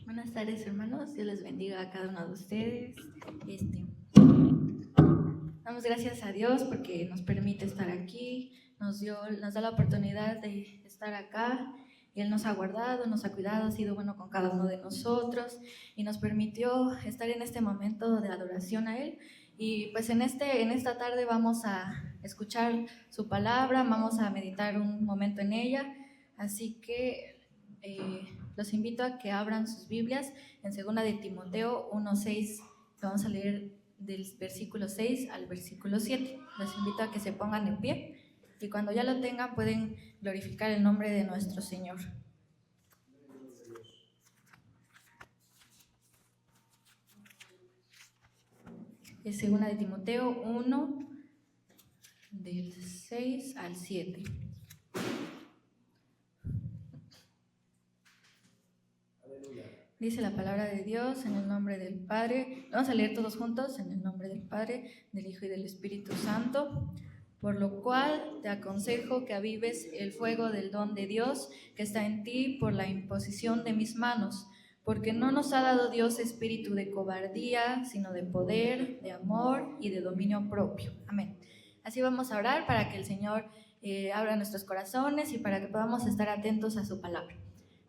Buenas tardes, hermanos. Dios les bendiga a cada uno de ustedes. Damos gracias a Dios porque nos permite estar aquí, nos da la oportunidad de estar acá. Y Él nos ha guardado, nos ha cuidado, ha sido bueno con cada uno de nosotros y nos permitió estar en este momento de adoración a Él. Y pues en esta tarde vamos a escuchar su palabra, vamos a meditar un momento en ella. Así que los invito a que abran sus Biblias en 2 de Timoteo 1:6. Vamos a leer del versículo 6 al versículo 7. Les invito a que se pongan en pie y cuando ya lo tengan pueden glorificar el nombre de nuestro Señor. Es 2 de Timoteo 1, del 6 al 7. Dice la palabra de Dios en el nombre del Padre. Vamos a leer todos juntos en el nombre del Padre, del Hijo y del Espíritu Santo. Por lo cual te aconsejo que avives el fuego del don de Dios que está en ti por la imposición de mis manos, porque no nos ha dado Dios espíritu de cobardía, sino de poder, de amor y de dominio propio. Amén. Así vamos a orar para que el Señor abra nuestros corazones y para que podamos estar atentos a su palabra.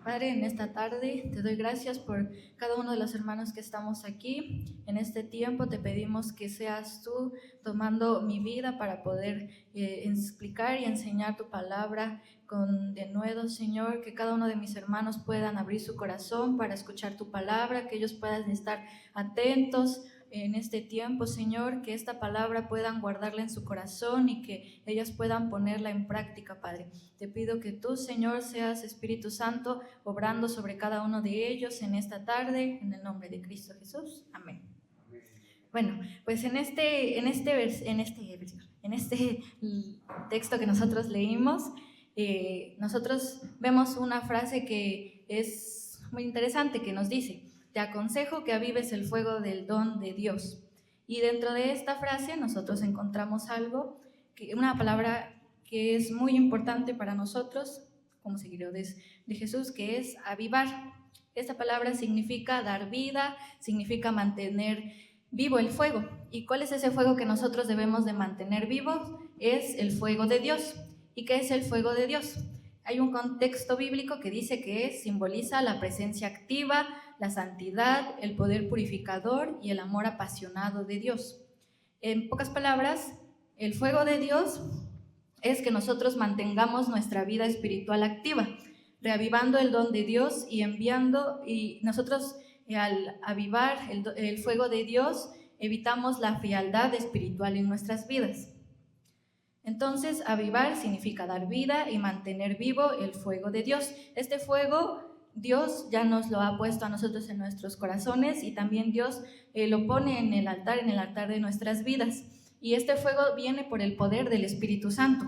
Padre, en esta tarde te doy gracias por cada uno de los hermanos que estamos aquí. En este tiempo te pedimos que seas tú tomando mi vida para poder explicar y enseñar tu palabra con denuedo, Señor, que cada uno de mis hermanos puedan abrir su corazón para escuchar tu palabra, que ellos puedan estar atentos en este tiempo, Señor, que esta palabra puedan guardarla en su corazón y que ellas puedan ponerla en práctica, Padre. Te pido que tú, Señor, seas Espíritu Santo, obrando sobre cada uno de ellos en esta tarde, en el nombre de Cristo Jesús. Amén. Bueno, pues en este texto que nosotros leímos, nosotros vemos una frase que es muy interesante, que nos dice: te aconsejo que avives el fuego del don de Dios. Y dentro de esta frase nosotros encontramos una palabra que es muy importante para nosotros como seguidores de Jesús, que es avivar. Esta palabra significa dar vida, significa mantener vivo el fuego. ¿Y cuál es ese fuego que nosotros debemos de mantener vivo? Es el fuego de Dios. ¿Y qué es el fuego de Dios? Hay un contexto bíblico que dice que simboliza la presencia activa, la santidad, el poder purificador y el amor apasionado de Dios. En pocas palabras, el fuego de Dios es que nosotros mantengamos nuestra vida espiritual activa, reavivando el don de Dios y nosotros al avivar el fuego de Dios evitamos la frialdad espiritual en nuestras vidas. Entonces, avivar significa dar vida y mantener vivo el fuego de Dios. Este fuego Dios ya nos lo ha puesto a nosotros en nuestros corazones y también Dios lo pone en el altar de nuestras vidas. Y este fuego viene por el poder del Espíritu Santo.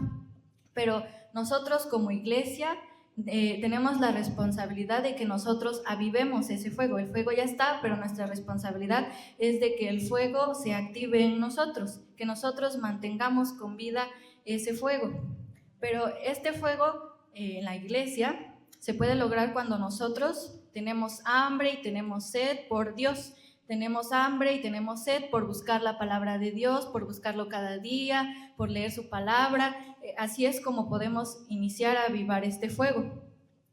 Pero nosotros como iglesia tenemos la responsabilidad de que nosotros avivemos ese fuego. El fuego ya está, pero nuestra responsabilidad es de que el fuego se active en nosotros, que nosotros mantengamos con vida ese fuego. Pero este fuego en la iglesia se puede lograr cuando nosotros tenemos hambre y tenemos sed por Dios. Tenemos hambre y tenemos sed por buscar la palabra de Dios, por buscarlo cada día, por leer su palabra. Así es como podemos iniciar a avivar este fuego.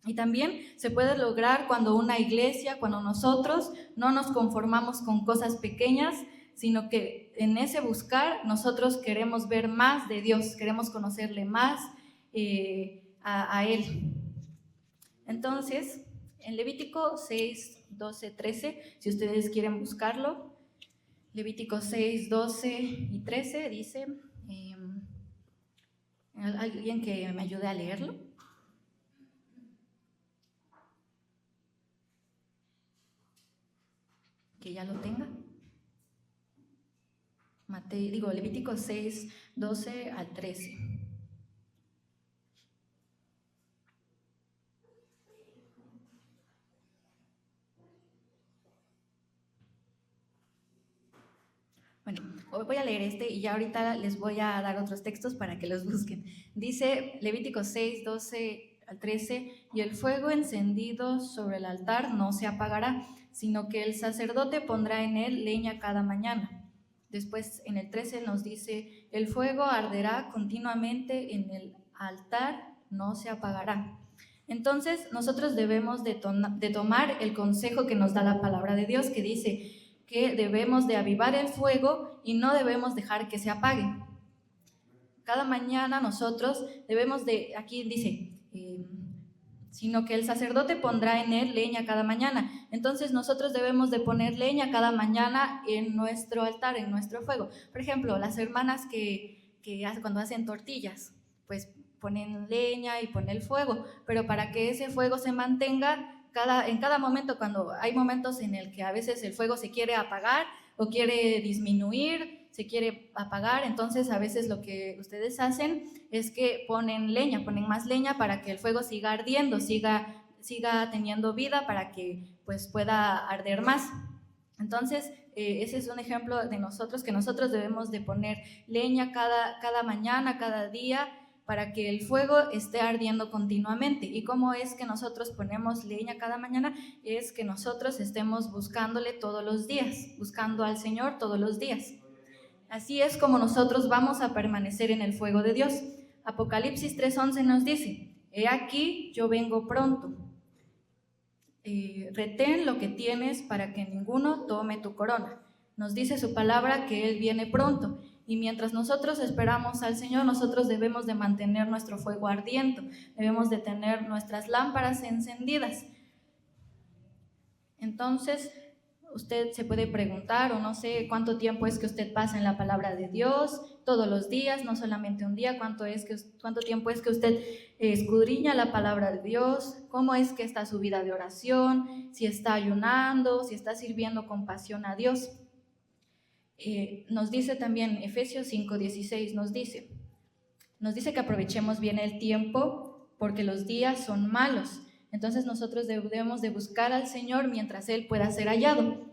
Y también se puede lograr cuando una iglesia, cuando nosotros no nos conformamos con cosas pequeñas, sino que en ese buscar nosotros queremos ver más de Dios, queremos conocerle más a Él. Entonces, en Levítico 6, 12, 13, si ustedes quieren buscarlo, Levítico 6, 12 y 13 dice, ¿alguien que me ayude a leerlo? Que ya lo tenga. Levítico 6, 12 al 13. Bueno, voy a leer y ya ahorita les voy a dar otros textos para que los busquen. Dice Levítico 6, 12 al 13, y el fuego encendido sobre el altar no se apagará, sino que el sacerdote pondrá en él leña cada mañana. Después en el 13 nos dice, el fuego arderá continuamente en el altar, no se apagará. Entonces nosotros debemos de tomar el consejo que nos da la palabra de Dios, que dice que debemos de avivar el fuego y no debemos dejar que se apague. Cada mañana nosotros debemos de, aquí dice, sino que el sacerdote pondrá en él leña cada mañana. Entonces nosotros debemos de poner leña cada mañana en nuestro altar, en nuestro fuego. Por ejemplo, las hermanas que cuando hacen tortillas, pues ponen leña y ponen el fuego, pero para que ese fuego se mantenga, en cada momento, cuando hay momentos en el que a veces el fuego se quiere apagar o quiere disminuir, se quiere apagar, entonces a veces lo que ustedes hacen es que ponen más leña para que el fuego siga ardiendo, siga teniendo vida, para que pues pueda arder más. Entonces ese es un ejemplo de nosotros, que nosotros debemos de poner leña cada mañana, cada día, para que el fuego esté ardiendo continuamente. ¿Y cómo es que nosotros ponemos leña cada mañana? Es que nosotros estemos buscándole todos los días, buscando al Señor todos los días. Así es como nosotros vamos a permanecer en el fuego de Dios. Apocalipsis 3:11 nos dice, he aquí, yo vengo pronto. Retén lo que tienes para que ninguno tome tu corona. Nos dice su palabra que Él viene pronto. Y mientras nosotros esperamos al Señor, nosotros debemos de mantener nuestro fuego ardiendo, debemos de tener nuestras lámparas encendidas. Entonces, usted se puede preguntar, o no sé cuánto tiempo es que usted pasa en la palabra de Dios, todos los días, no solamente un día, cuánto tiempo es que usted escudriña la palabra de Dios, cómo es que está su vida de oración, si está ayunando, si está sirviendo con pasión a Dios. Nos dice también Efesios 5:16, nos dice que aprovechemos bien el tiempo porque los días son malos. Entonces nosotros debemos de buscar al Señor mientras Él pueda ser hallado,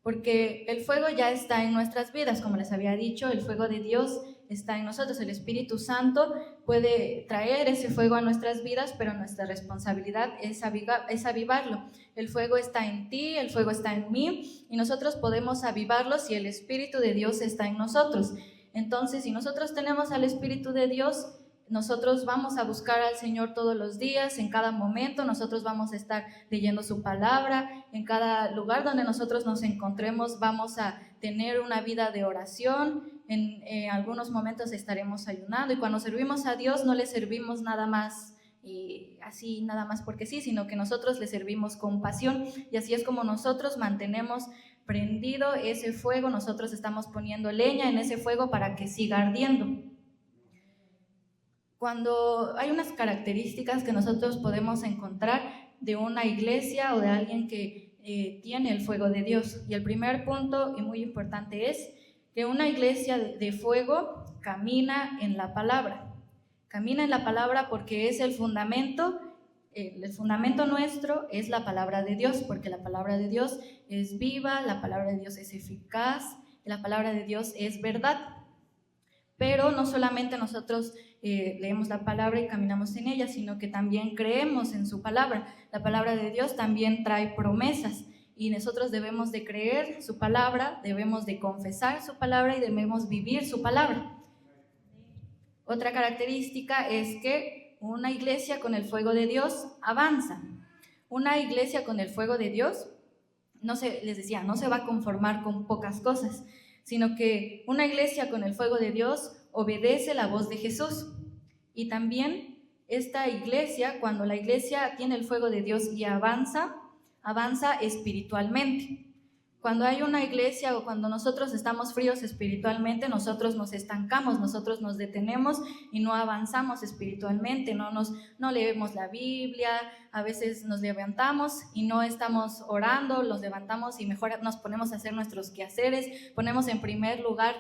porque el fuego ya está en nuestras vidas, como les había dicho, el fuego de Dios está en nosotros, el Espíritu Santo puede traer ese fuego a nuestras vidas, pero nuestra responsabilidad es avivarlo. El fuego está en ti, el fuego está en mí, y nosotros podemos avivarlo si el Espíritu de Dios está en nosotros. Entonces, si nosotros tenemos al Espíritu de Dios, nosotros vamos a buscar al Señor todos los días, en cada momento nosotros vamos a estar leyendo su palabra, en cada lugar donde nosotros nos encontremos vamos a tener una vida de oración, en algunos momentos estaremos ayunando, y cuando servimos a Dios no le servimos nada más así, nada más porque sí, sino que nosotros le servimos con pasión, y así es como nosotros mantenemos prendido ese fuego, nosotros estamos poniendo leña en ese fuego para que siga ardiendo. Cuando hay unas características que nosotros podemos encontrar de una iglesia o de alguien que tiene el fuego de Dios, y el primer punto y muy importante es que una iglesia de fuego camina en la palabra porque es el fundamento nuestro es la palabra de Dios, porque la palabra de Dios es viva, la palabra de Dios es eficaz, la palabra de Dios es verdad. Pero no solamente nosotros leemos la palabra y caminamos en ella, sino que también creemos en su palabra. La palabra de Dios también trae promesas, y nosotros debemos de creer su palabra, debemos de confesar su palabra y debemos vivir su palabra. Otra característica es que una iglesia con el fuego de Dios avanza. Una iglesia con el fuego de Dios, les decía, no se va a conformar con pocas cosas, sino que una iglesia con el fuego de Dios obedece la voz de Jesús. Y también esta iglesia, cuando la iglesia tiene el fuego de Dios y avanza espiritualmente. Cuando hay una iglesia o cuando nosotros estamos fríos espiritualmente, nosotros nos estancamos, nosotros nos detenemos y no avanzamos espiritualmente, no leemos la Biblia, a veces nos levantamos y no estamos orando, los levantamos y mejor nos ponemos a hacer nuestros quehaceres, ponemos en primer lugar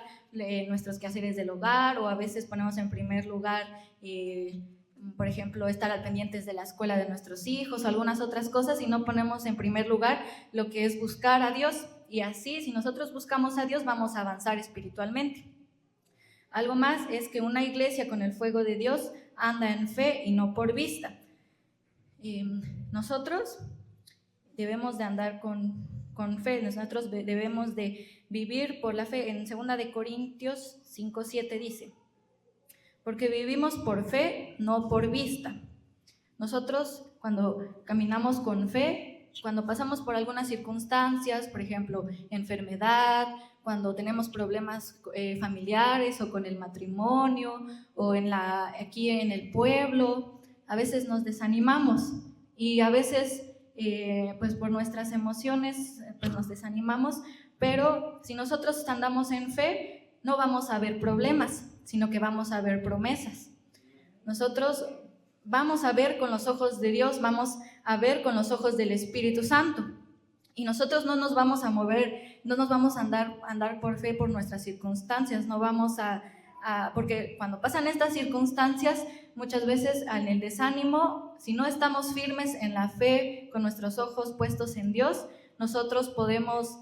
nuestros quehaceres del hogar, o a veces ponemos en primer lugar por ejemplo, estar al pendientes de la escuela de nuestros hijos o algunas otras cosas, y no ponemos en primer lugar lo que es buscar a Dios. Y así, si nosotros buscamos a Dios, vamos a avanzar espiritualmente. Algo más es que una iglesia con el fuego de Dios anda en fe y no por vista. nosotros debemos de andar con fe, nosotros debemos de vivir por la fe. En 2 de Corintios 5:7 dice: porque vivimos por fe, no por vista. Nosotros, cuando caminamos con fe, cuando pasamos por algunas circunstancias, por ejemplo, enfermedad, cuando tenemos problemas familiares o con el matrimonio o aquí en el pueblo, a veces nos desanimamos y a veces pues por nuestras emociones pues nos desanimamos, pero si nosotros andamos en fe, no vamos a ver problemas, sino que vamos a ver promesas. Nosotros vamos a ver con los ojos de Dios, vamos a ver con los ojos del Espíritu Santo. Y nosotros no nos vamos a mover, no nos vamos a andar por fe por nuestras circunstancias, no vamos porque cuando pasan estas circunstancias, muchas veces en el desánimo, si no estamos firmes en la fe, con nuestros ojos puestos en Dios, nosotros podemos,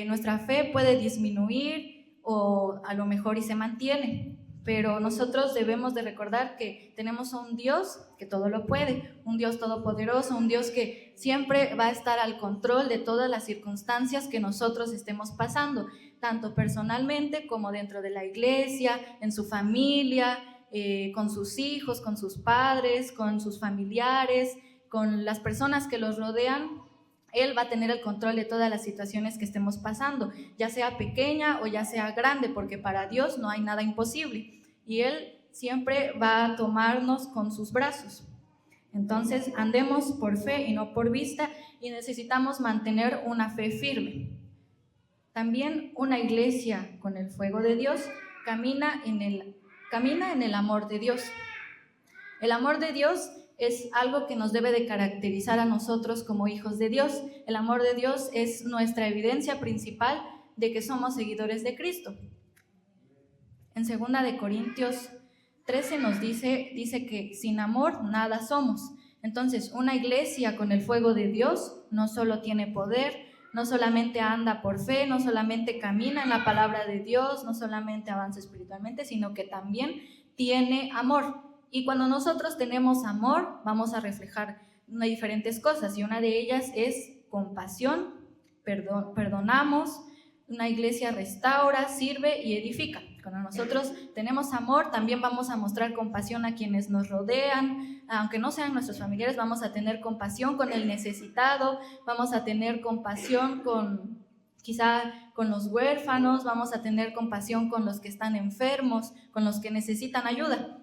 nuestra fe puede disminuir o a lo mejor y se mantiene. Pero nosotros debemos de recordar que tenemos a un Dios que todo lo puede, un Dios todopoderoso, un Dios que siempre va a estar al control de todas las circunstancias que nosotros estemos pasando, tanto personalmente como dentro de la iglesia, en su familia, con sus hijos, con sus padres, con sus familiares, con las personas que los rodean. Él va a tener el control de todas las situaciones que estemos pasando, ya sea pequeña o ya sea grande, porque para Dios no hay nada imposible. Y Él siempre va a tomarnos con sus brazos. Entonces, andemos por fe y no por vista, y necesitamos mantener una fe firme. También una iglesia con el fuego de Dios camina en el amor de Dios. El amor de Dios es algo que nos debe de caracterizar a nosotros como hijos de Dios. El amor de Dios es nuestra evidencia principal de que somos seguidores de Cristo. En 2 de Corintios 13 nos dice que sin amor nada somos. Entonces, una iglesia con el fuego de Dios no solo tiene poder, no solamente anda por fe, no solamente camina en la palabra de Dios, no solamente avanza espiritualmente, sino que también tiene amor. Y cuando nosotros tenemos amor, vamos a reflejar diferentes cosas, y una de ellas es compasión, perdonamos. Una iglesia restaura, sirve y edifica. Cuando nosotros tenemos amor, también vamos a mostrar compasión a quienes nos rodean, aunque no sean nuestros familiares, vamos a tener compasión con el necesitado, vamos a tener compasión quizá con los huérfanos, vamos a tener compasión con los que están enfermos, con los que necesitan ayuda.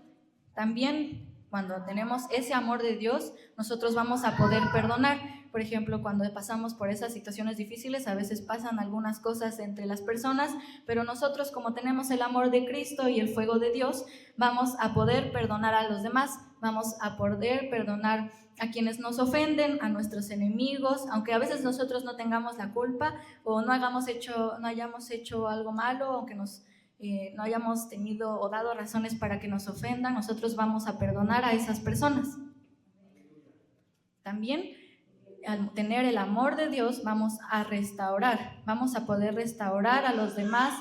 También cuando tenemos ese amor de Dios, nosotros vamos a poder perdonar. Por ejemplo, cuando pasamos por esas situaciones difíciles, a veces pasan algunas cosas entre las personas, pero nosotros, como tenemos el amor de Cristo y el fuego de Dios, vamos a poder perdonar a los demás, vamos a poder perdonar a quienes nos ofenden, a nuestros enemigos, aunque a veces nosotros no tengamos la culpa o no hayamos hecho algo malo, aunque no hayamos tenido o dado razones para que nos ofendan, nosotros vamos a perdonar a esas personas. También, al tener el amor de Dios, vamos a restaurar, vamos a poder restaurar a los demás.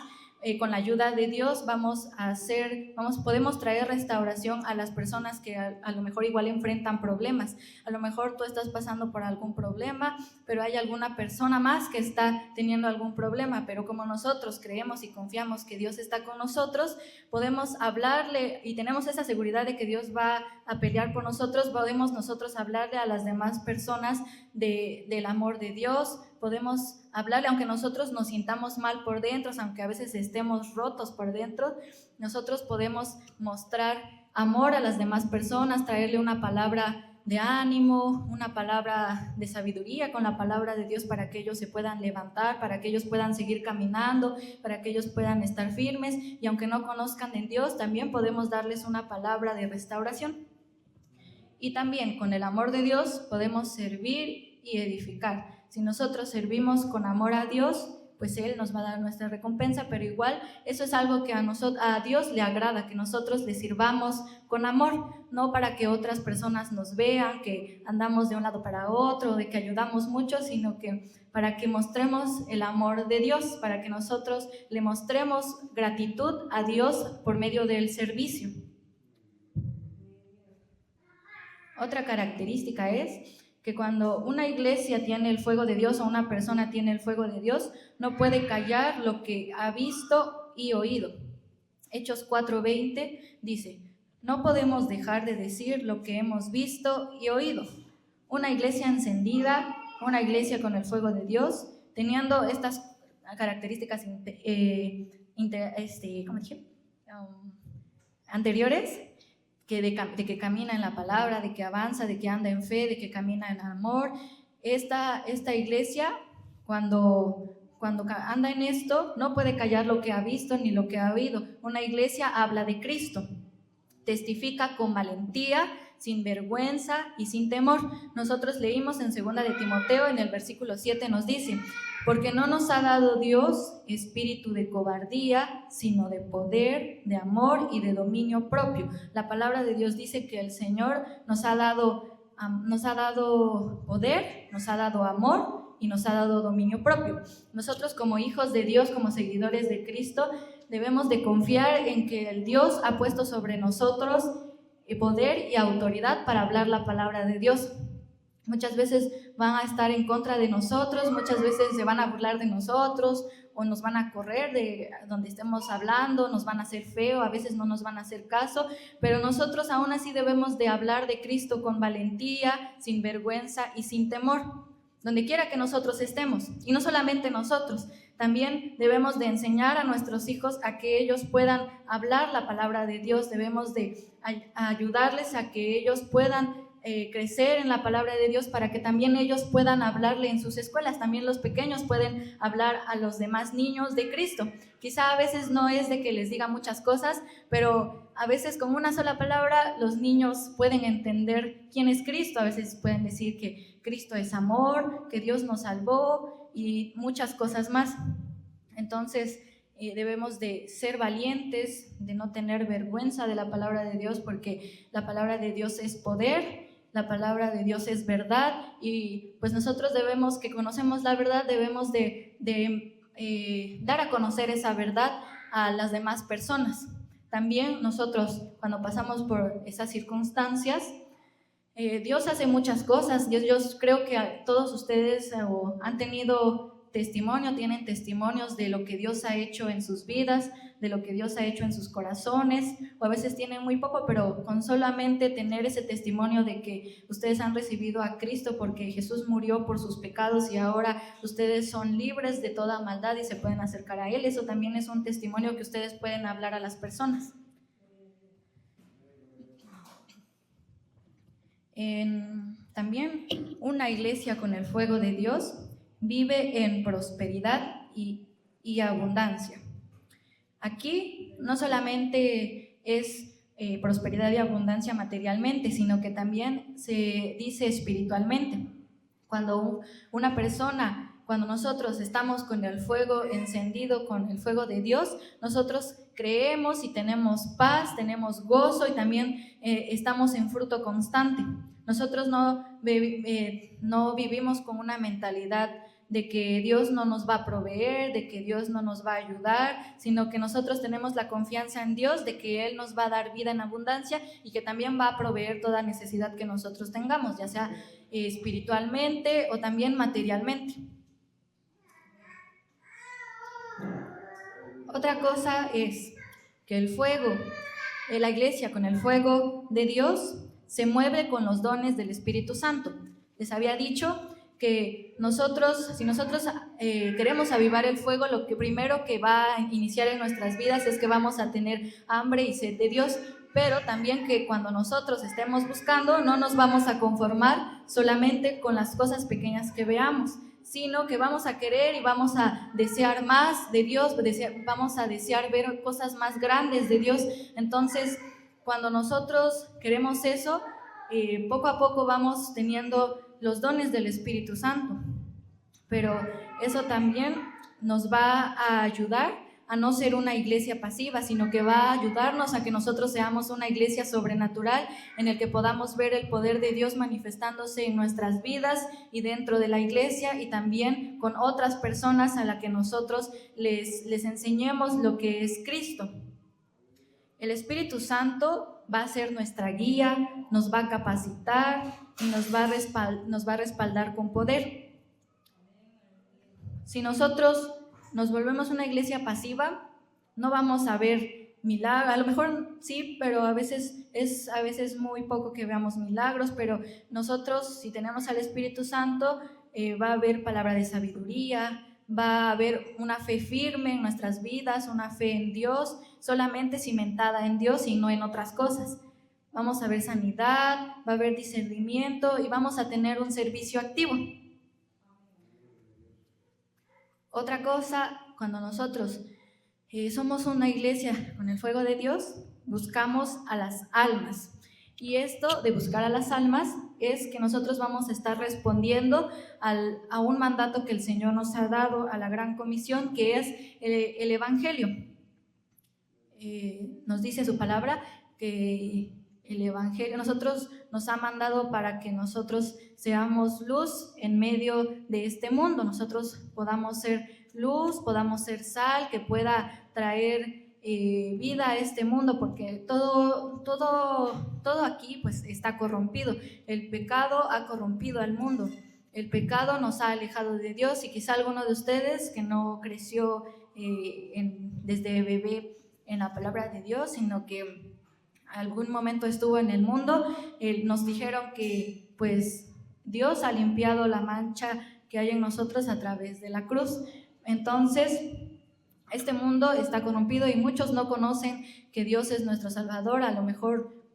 Con la ayuda de Dios podemos traer restauración a las personas que a lo mejor igual enfrentan problemas. A lo mejor tú estás pasando por algún problema, pero hay alguna persona más que está teniendo algún problema, pero como nosotros creemos y confiamos que Dios está con nosotros, podemos hablarle y tenemos esa seguridad de que Dios va a pelear por nosotros. Podemos nosotros hablarle a las demás personas del amor de Dios. Podemos hablarle, aunque nosotros nos sintamos mal por dentro, aunque a veces estemos rotos por dentro, nosotros podemos mostrar amor a las demás personas, traerle una palabra de ánimo, una palabra de sabiduría con la palabra de Dios para que ellos se puedan levantar, para que ellos puedan seguir caminando, para que ellos puedan estar firmes, y aunque no conozcan en Dios, también podemos darles una palabra de restauración. Y también con el amor de Dios podemos servir y edificar. Si nosotros servimos con amor a Dios, pues Él nos va a dar nuestra recompensa, pero igual eso es algo que a Dios le agrada, que nosotros le sirvamos con amor, no para que otras personas nos vean, que andamos de un lado para otro, de que ayudamos mucho, sino que para que mostremos el amor de Dios, para que nosotros le mostremos gratitud a Dios por medio del servicio. Otra característica es que cuando una iglesia tiene el fuego de Dios o una persona tiene el fuego de Dios, no puede callar lo que ha visto y oído. Hechos 4:20 dice: no podemos dejar de decir lo que hemos visto y oído. Una iglesia encendida, una iglesia con el fuego de Dios, teniendo estas características anteriores, de que camina en la palabra, de que avanza, de que anda en fe, de que camina en amor. Esta iglesia, cuando anda en esto, no puede callar lo que ha visto ni lo que ha oído. Una iglesia habla de Cristo, testifica con valentía, sin vergüenza y sin temor. Nosotros leímos en 2 de Timoteo, en el versículo 7 nos dice: porque no nos ha dado Dios espíritu de cobardía, sino de poder, de amor y de dominio propio. La palabra de Dios dice que el Señor nos ha dado poder, nos ha dado amor y nos ha dado dominio propio. Nosotros, como hijos de Dios, como seguidores de Cristo, debemos de confiar en que el Dios ha puesto sobre nosotros poder y autoridad para hablar la palabra de Dios. Muchas veces van a estar en contra de nosotros, muchas veces se van a burlar de nosotros o nos van a correr de donde estemos hablando, nos van a hacer feo, a veces no nos van a hacer caso, pero nosotros aún así debemos de hablar de Cristo con valentía, sin vergüenza y sin temor, donde quiera que nosotros estemos. Y no solamente nosotros, también debemos de enseñar a nuestros hijos a que ellos puedan hablar la palabra de Dios, debemos de ayudarles a que ellos puedan crecer en la palabra de Dios, para que también ellos puedan hablarle en sus escuelas. También los pequeños pueden hablar a los demás niños de Cristo. Quizá a veces no es de que les diga muchas cosas, pero a veces con una sola palabra los niños pueden entender quién es Cristo. A veces pueden decir que Cristo es amor, que Dios nos salvó y muchas cosas más. Entonces debemos de ser valientes, de no tener vergüenza de la palabra de Dios, porque la palabra de Dios es poder, la palabra de Dios es verdad, y pues nosotros debemos, que conocemos la verdad, debemos de dar a conocer esa verdad a las demás personas. También nosotros, cuando pasamos por esas circunstancias, Dios hace muchas cosas. Yo creo que todos ustedes han tenido testimonio, tienen testimonios de lo que Dios ha hecho en sus vidas, de lo que Dios ha hecho en sus corazones, o a veces tienen muy poco, pero con solamente tener ese testimonio de que ustedes han recibido a Cristo porque Jesús murió por sus pecados y ahora ustedes son libres de toda maldad y se pueden acercar a Él, eso también es un testimonio que ustedes pueden hablar a las personas. También una iglesia con el fuego de Dios vive en prosperidad y abundancia. Aquí no solamente es prosperidad y abundancia materialmente, sino que también se dice espiritualmente. Cuando una persona, cuando nosotros estamos con el fuego encendido, con el fuego de Dios, nosotros creemos y tenemos paz, tenemos gozo y también estamos en fruto constante. Nosotros no vivimos con una mentalidad de que Dios no nos va a proveer, de que Dios no nos va a ayudar, sino que nosotros tenemos la confianza en Dios de que Él nos va a dar vida en abundancia y que también va a proveer toda necesidad que nosotros tengamos, ya sea espiritualmente o también materialmente. Otra cosa es que el fuego, la iglesia con el fuego de Dios se mueve con los dones del Espíritu Santo. Les había dicho que si nosotros queremos avivar el fuego, lo que primero que va a iniciar en nuestras vidas es que vamos a tener hambre y sed de Dios, pero también que cuando nosotros estemos buscando no nos vamos a conformar solamente con las cosas pequeñas que veamos, sino que vamos a querer y vamos a desear más de Dios, vamos a desear ver cosas más grandes de Dios. Entonces, cuando nosotros queremos eso, poco a poco vamos teniendo los dones del Espíritu Santo, pero eso también nos va a ayudar a no ser una iglesia pasiva, sino que va a ayudarnos a que nosotros seamos una iglesia sobrenatural en el que podamos ver el poder de Dios manifestándose en nuestras vidas y dentro de la iglesia y también con otras personas a las que nosotros les enseñemos lo que es Cristo. El Espíritu Santo va a ser nuestra guía, nos va a capacitar y nos va a respaldar con poder. Si nosotros nos volvemos una iglesia pasiva, no vamos a ver milagros. A lo mejor sí, pero a veces es muy poco que veamos milagros, pero nosotros, si tenemos al Espíritu Santo, va a haber palabra de sabiduría, va a haber una fe firme en nuestras vidas, una fe en Dios, solamente cimentada en Dios y no en otras cosas. Vamos a ver sanidad, va a haber discernimiento y vamos a tener un servicio activo. Otra cosa, cuando nosotros somos una iglesia con el fuego de Dios, buscamos a las almas. Y esto de buscar a las almas es que nosotros vamos a estar respondiendo a un mandato que el Señor nos ha dado, a la gran comisión, que es el Evangelio. Nos dice su palabra que el Evangelio nosotros nos ha mandado para que nosotros seamos luz en medio de este mundo, nosotros podamos ser luz, podamos ser sal, que pueda traer vida a este mundo, porque todo aquí pues está corrompido. El pecado ha corrompido al mundo, el pecado nos ha alejado de Dios, y quizá alguno de ustedes que no creció desde bebé en la palabra de Dios, sino que algún momento estuvo en el mundo, nos dijeron que pues Dios ha limpiado la mancha que hay en nosotros a través de la cruz. Entonces, este mundo está corrompido y muchos no conocen que Dios es nuestro Salvador. A lo mejor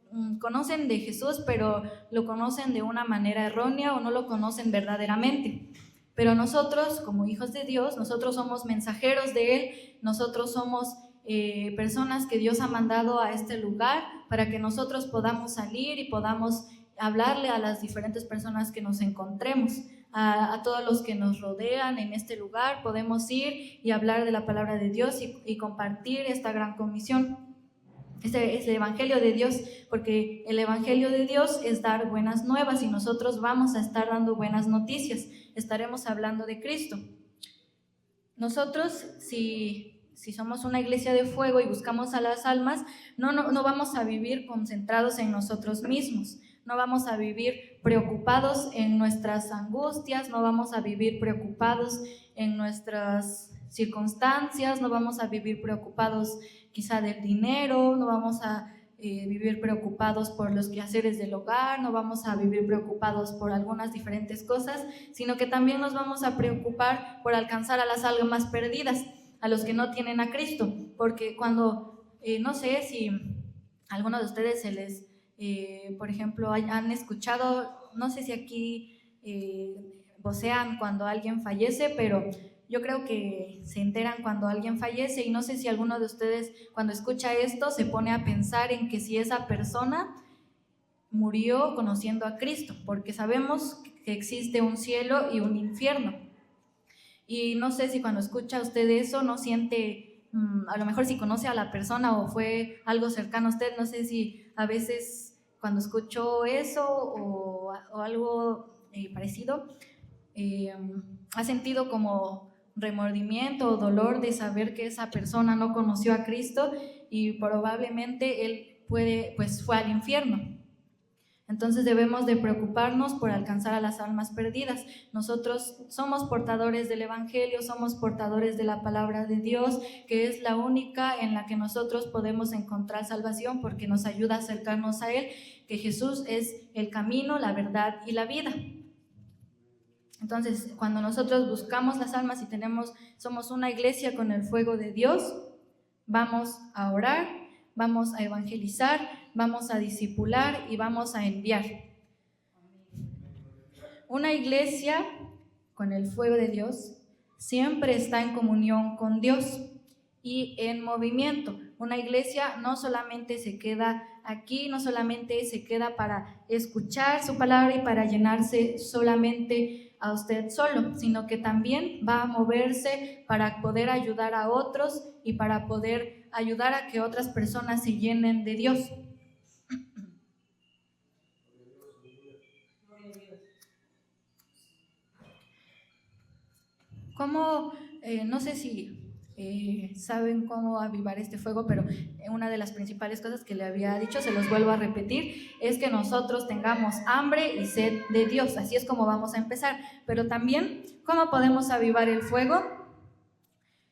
conocen de Jesús, pero lo conocen de una manera errónea o no lo conocen verdaderamente. Pero nosotros, como hijos de Dios, nosotros somos mensajeros de Él, nosotros somos personas que Dios ha mandado a este lugar para que nosotros podamos salir y podamos hablarle a las diferentes personas que nos encontremos, a todos los que nos rodean en este lugar. Podemos ir y hablar de la palabra de Dios y compartir esta gran comisión. Este es el Evangelio de Dios, porque el Evangelio de Dios es dar buenas nuevas y nosotros vamos a estar dando buenas noticias, estaremos hablando de Cristo. Nosotros, si somos una iglesia de fuego y buscamos a las almas, no vamos a vivir concentrados en nosotros mismos, no vamos a vivir preocupados en nuestras angustias, no vamos a vivir preocupados en nuestras circunstancias, no vamos a vivir preocupados quizá del dinero, no vamos a vivir preocupados por los quehaceres del hogar, no vamos a vivir preocupados por algunas diferentes cosas, sino que también nos vamos a preocupar por alcanzar a las almas perdidas, a los que no tienen a Cristo, porque cuando, no sé si a alguno de ustedes se les, por ejemplo, han escuchado, no sé si aquí vocean cuando alguien fallece, pero yo creo que se enteran cuando alguien fallece, y no sé si alguno de ustedes cuando escucha esto se pone a pensar en que si esa persona murió conociendo a Cristo, porque sabemos que existe un cielo y un infierno. Y no sé si cuando escucha usted eso no siente, a lo mejor si conoce a la persona o fue algo cercano a usted, no sé si a veces cuando escuchó eso o algo parecido, ha sentido como remordimiento o dolor de saber que esa persona no conoció a Cristo y probablemente él fue al infierno. Entonces debemos de preocuparnos por alcanzar a las almas perdidas. Nosotros somos portadores del Evangelio, somos portadores de la palabra de Dios, que es la única en la que nosotros podemos encontrar salvación, porque nos ayuda a acercarnos a Él, que Jesús es el camino, la verdad y la vida. Entonces, cuando nosotros buscamos las almas y somos una iglesia con el fuego de Dios, vamos a orar, vamos a evangelizar, vamos a discipular y vamos a enviar. Una iglesia con el fuego de Dios siempre está en comunión con Dios y en movimiento. Una iglesia no solamente se queda aquí, no solamente se queda para escuchar su palabra y para llenarse solamente a usted solo, sino que también va a moverse para poder ayudar a otros y para poder ayudar a que otras personas se llenen de Dios. ¿Cómo, no sé si saben cómo avivar este fuego, pero una de las principales cosas que le había dicho, se los vuelvo a repetir, es que nosotros tengamos hambre y sed de Dios. Así es como vamos a empezar. Pero también, ¿cómo podemos avivar el fuego?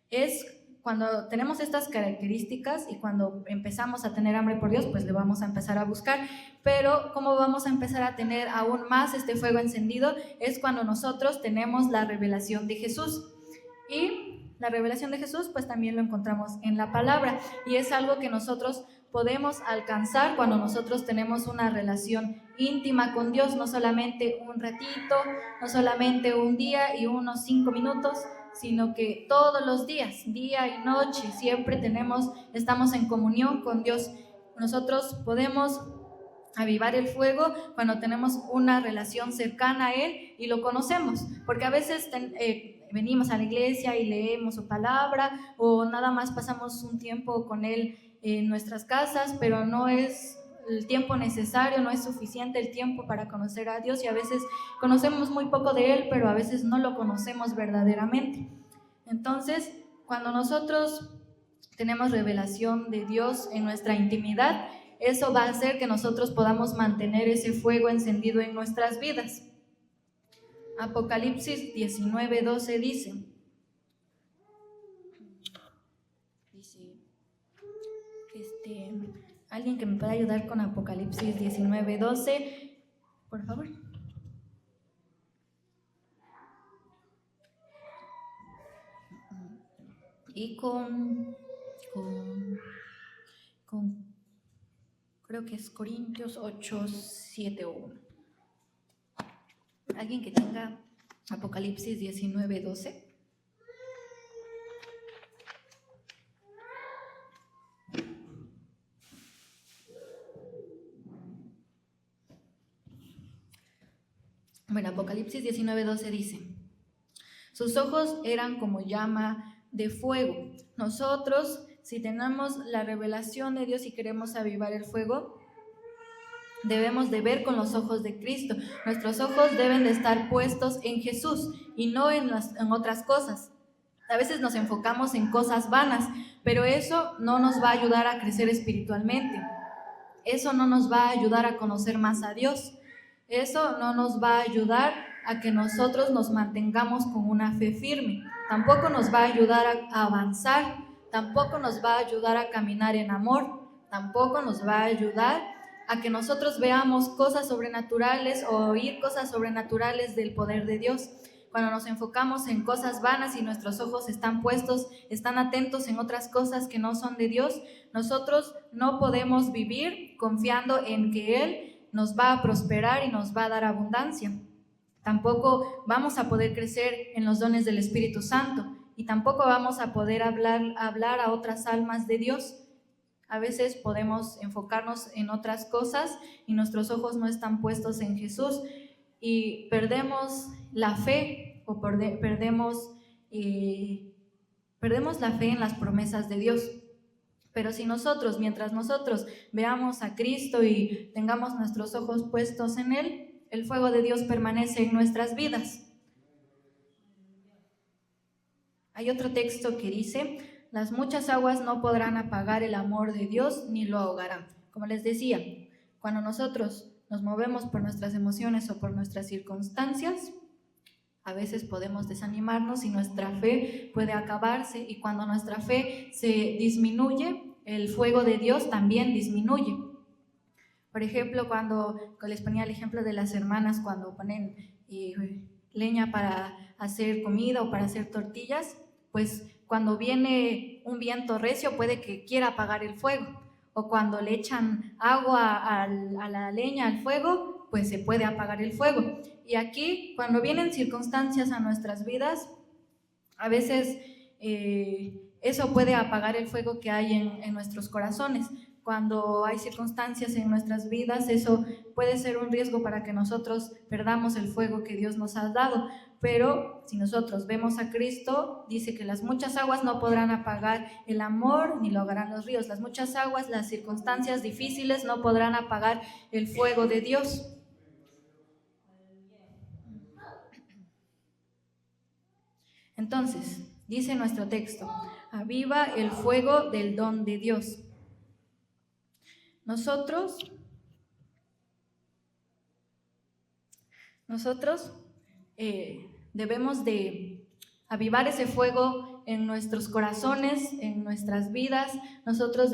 Es cuando tenemos estas características y cuando empezamos a tener hambre por Dios, pues le vamos a empezar a buscar. Pero ¿cómo vamos a empezar a tener aún más este fuego encendido? Es cuando nosotros tenemos la revelación de Jesús. Y la revelación de Jesús pues también lo encontramos en la palabra, y es algo que nosotros podemos alcanzar cuando nosotros tenemos una relación íntima con Dios, no solamente un ratito, no solamente un día y unos 5 minutos, sino que todos los días, día y noche, siempre estamos en comunión con Dios. Nosotros podemos avivar el fuego cuando tenemos una relación cercana a Él y lo conocemos, porque a veces venimos a la iglesia y leemos su palabra, o nada más pasamos un tiempo con Él en nuestras casas, pero no es el tiempo necesario, no es suficiente el tiempo para conocer a Dios, y a veces conocemos muy poco de Él, pero a veces no lo conocemos verdaderamente. Entonces, cuando nosotros tenemos revelación de Dios en nuestra intimidad, eso va a hacer que nosotros podamos mantener ese fuego encendido en nuestras vidas. Apocalipsis 19:12 dice, alguien que me pueda ayudar con Apocalipsis 19:12, por favor. Y con creo que es Corintios 8:7 o 1. Alguien que tenga Apocalipsis 19:12. Bueno, Apocalipsis 19:12 dice, sus ojos eran como llama de fuego. Nosotros, si tenemos la revelación de Dios y queremos avivar el fuego, debemos de ver con los ojos de Cristo. Nuestros ojos deben de estar puestos en Jesús y no en otras cosas. A veces nos enfocamos en cosas vanas, pero eso no nos va a ayudar a crecer espiritualmente. Eso no nos va a ayudar a conocer más a Dios. Eso no nos va a ayudar a que nosotros nos mantengamos con una fe firme. Tampoco nos va a ayudar a avanzar. Tampoco nos va a ayudar a caminar en amor. Tampoco nos va a ayudar a que nosotros veamos cosas sobrenaturales o oír cosas sobrenaturales del poder de Dios. Cuando nos enfocamos en cosas vanas y nuestros ojos están puestos, están atentos en otras cosas que no son de Dios, nosotros no podemos vivir confiando en que Él nos va a prosperar y nos va a dar abundancia. Tampoco vamos a poder crecer en los dones del Espíritu Santo, y tampoco vamos a poder hablar a otras almas de Dios. A veces podemos enfocarnos en otras cosas y nuestros ojos no están puestos en Jesús, y perdemos la fe o perdemos la fe en las promesas de Dios. Pero si nosotros, mientras nosotros veamos a Cristo y tengamos nuestros ojos puestos en Él, el fuego de Dios permanece en nuestras vidas. Hay otro texto que dice, las muchas aguas no podrán apagar el amor de Dios ni lo ahogarán. Como les decía, cuando nosotros nos movemos por nuestras emociones o por nuestras circunstancias, a veces podemos desanimarnos y nuestra fe puede acabarse, y cuando nuestra fe se disminuye, el fuego de Dios también disminuye. Por ejemplo, cuando les ponía el ejemplo de las hermanas cuando ponen leña para hacer comida o para hacer tortillas, pues cuando viene un viento recio puede que quiera apagar el fuego, o cuando le echan agua a la leña al fuego, pues se puede apagar el fuego. Y aquí, cuando vienen circunstancias a nuestras vidas, a veces eso puede apagar el fuego que hay en nuestros corazones. Cuando hay circunstancias en nuestras vidas, eso puede ser un riesgo para que nosotros perdamos el fuego que Dios nos ha dado. Pero si nosotros vemos a Cristo, dice que las muchas aguas no podrán apagar el amor ni lo ahogarán los ríos. Las muchas aguas, las circunstancias difíciles no podrán apagar el fuego de Dios. Entonces, Dice nuestro texto: aviva el fuego del don de Dios. Nosotros debemos de avivar ese fuego en nuestros corazones, en nuestras vidas. Nosotros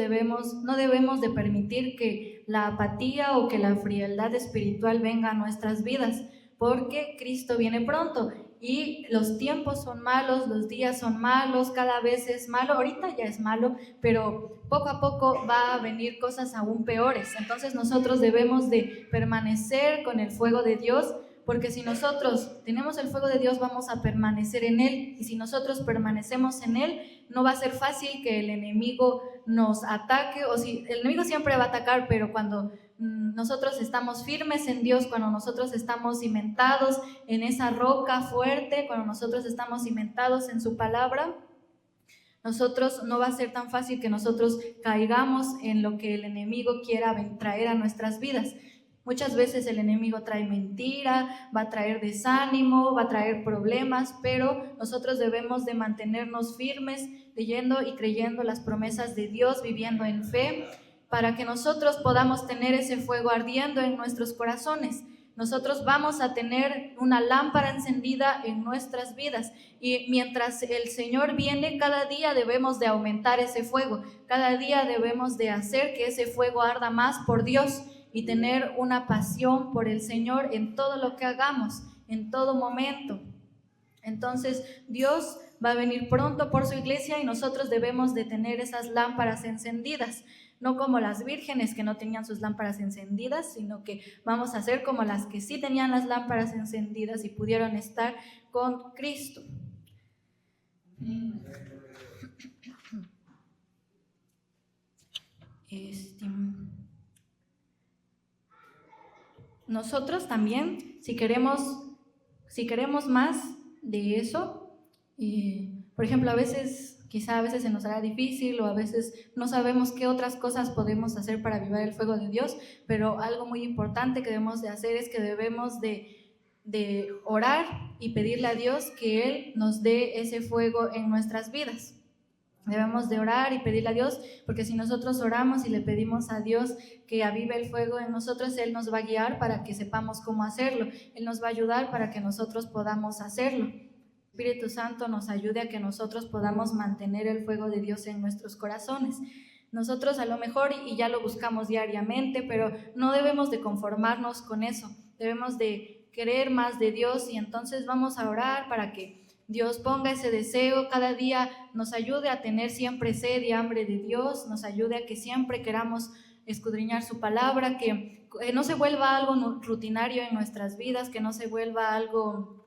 no debemos de permitir que la apatía o que la frialdad espiritual venga a nuestras vidas, porque Cristo viene pronto y los tiempos son malos, los días son malos, cada vez es malo. Ahorita ya es malo, pero poco a poco va a venir cosas aún peores. Entonces nosotros debemos de permanecer con el fuego de Dios, porque si nosotros tenemos el fuego de Dios, vamos a permanecer en Él, y si nosotros permanecemos en Él, no va a ser fácil que el enemigo nos ataque, o si el enemigo siempre va a atacar, pero cuando nosotros estamos firmes en Dios, cuando nosotros estamos cimentados en esa roca fuerte, cuando nosotros estamos cimentados en su palabra, nosotros no va a ser tan fácil que nosotros caigamos en lo que el enemigo quiera traer a nuestras vidas. Muchas veces el enemigo trae mentira, va a traer desánimo, va a traer problemas, pero nosotros debemos de mantenernos firmes, leyendo y creyendo las promesas de Dios, viviendo en fe, para que nosotros podamos tener ese fuego ardiendo en nuestros corazones. Nosotros vamos a tener una lámpara encendida en nuestras vidas, y mientras el Señor viene, cada día debemos de aumentar ese fuego, cada día debemos de hacer que ese fuego arda más por Dios y tener una pasión por el Señor en todo lo que hagamos, en todo momento. Entonces Dios va a venir pronto por su iglesia y nosotros debemos de tener esas lámparas encendidas, no como las vírgenes que no tenían sus lámparas encendidas, sino que vamos a ser como las que sí tenían las lámparas encendidas y pudieron estar con Cristo. Nosotros también, si queremos más de eso, por ejemplo, a veces se nos hará difícil, o a veces no sabemos qué otras cosas podemos hacer para avivar el fuego de Dios, pero algo muy importante que debemos de hacer es que debemos de orar y pedirle a Dios que Él nos dé ese fuego en nuestras vidas. Debemos de orar y pedirle a Dios, porque si nosotros oramos y le pedimos a Dios que avive el fuego en nosotros, Él nos va a guiar para que sepamos cómo hacerlo. Él nos va a ayudar para que nosotros podamos hacerlo. Espíritu Santo nos ayude a que nosotros podamos mantener el fuego de Dios en nuestros corazones. Nosotros a lo mejor y ya lo buscamos diariamente, pero no debemos de conformarnos con eso. Debemos de querer más de Dios, y entonces vamos a orar para que Dios ponga ese deseo cada día, nos ayude a tener siempre sed y hambre de Dios, nos ayude a que siempre queramos escudriñar su palabra, que no se vuelva algo rutinario en nuestras vidas, que no se vuelva algo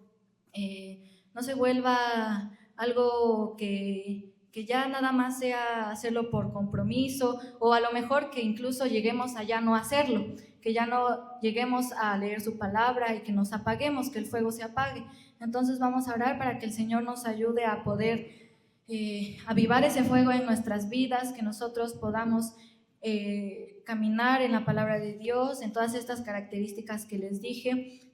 que ya nada más sea hacerlo por compromiso, o a lo mejor que incluso lleguemos a ya no hacerlo, que ya no lleguemos a leer su palabra y que nos apaguemos, que el fuego se apague. Entonces vamos a orar para que el Señor nos ayude a poder avivar ese fuego en nuestras vidas, que nosotros podamos caminar en la palabra de Dios, en todas estas características que les dije,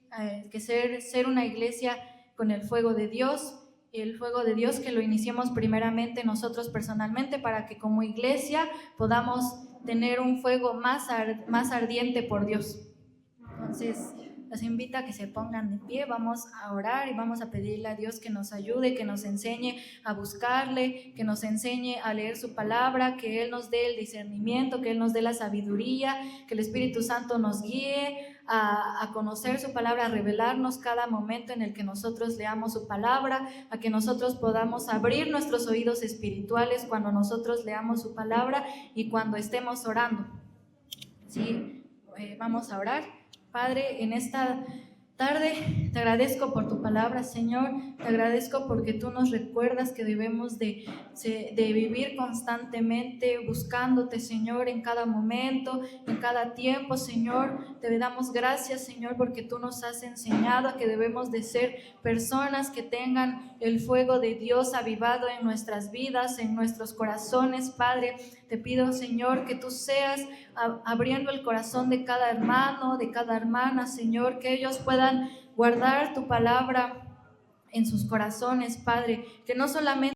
que ser una iglesia con el fuego de Dios, el fuego de Dios que lo iniciemos primeramente nosotros personalmente, para que como iglesia podamos tener un fuego más ardiente por Dios. Entonces los invito a que se pongan de pie, vamos a orar y vamos a pedirle a Dios que nos ayude, que nos enseñe a buscarle, que nos enseñe a leer su palabra, que Él nos dé el discernimiento, que Él nos dé la sabiduría, que el Espíritu Santo nos guíe a conocer su palabra, a revelarnos cada momento en el que nosotros leamos su palabra, a que nosotros podamos abrir nuestros oídos espirituales cuando nosotros leamos su palabra y cuando estemos orando. Sí, vamos a orar. Padre, en esta tarde te agradezco por tu palabra, Señor. Te agradezco porque tú nos recuerdas que debemos de vivir constantemente buscándote, Señor, en cada momento, en cada tiempo, Señor. Te damos gracias, Señor, porque tú nos has enseñado que debemos de ser personas que tengan el fuego de Dios avivado en nuestras vidas, en nuestros corazones, Padre. Te pido, Señor, que tú seas abriendo el corazón de cada hermano, de cada hermana, Señor, que ellos puedan guardar tu palabra en sus corazones, Padre, que no solamente